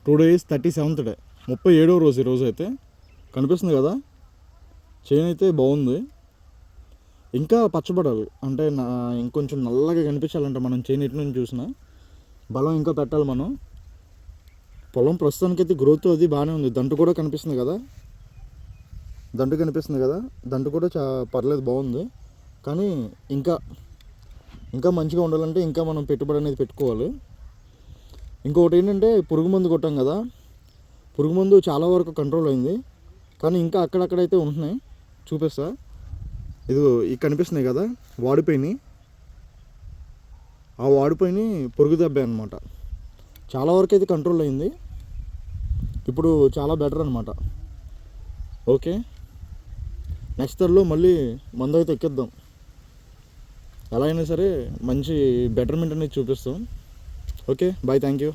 Today is 37th day, 37వ రోజు ఈరోజు అయితే. కనిపిస్తుంది కదా, చైన్ అయితే బాగుంది. ఇంకా పచ్చబడాలి అంటే ఇంకొంచెం నల్లగా కనిపించాలంటే మనం చైన్ ఇటు నుంచి చూసినా బలం ఇంకా పెట్టాలి మనం. పొలం ప్రస్తుతానికైతే గ్రోత్ అది బాగానే ఉంది. దంటు కూడా కనిపిస్తుంది కదా, దంటు కూడా పర్లేదు, బాగుంది. కానీ ఇంకా మంచిగా ఉండాలంటే ఇంకా మనం పెట్టుబడి అనేది పెట్టుకోవాలి. ఇంకొకటి ఏంటంటే పురుగు మందు కొట్టాం కదా, పురుగు మందు చాలా వరకు కంట్రోల్ అయింది. కానీ ఇంకా అక్కడక్కడైతే ఉంటున్నాయి, చూపిస్తా. ఇదిగో ఇవి కనిపిస్తున్నాయి కదా, వాడిపోయినాయి. ఆ వాడిపోయినాయి పురుగు దెబ్బే అనమాట. చాలా వరకు అయితే కంట్రోల్ అయింది, ఇప్పుడు చాలా బెటర్ అనమాట. ఓకే, నెక్స్ట్ ఇయర్లో మళ్ళీ మందు అయితే ఎక్కిద్దాం. ఎలా అయినా సరే మంచి బెటర్మెంట్ అనేది చూపిస్తాం. Okay, bye, thank you.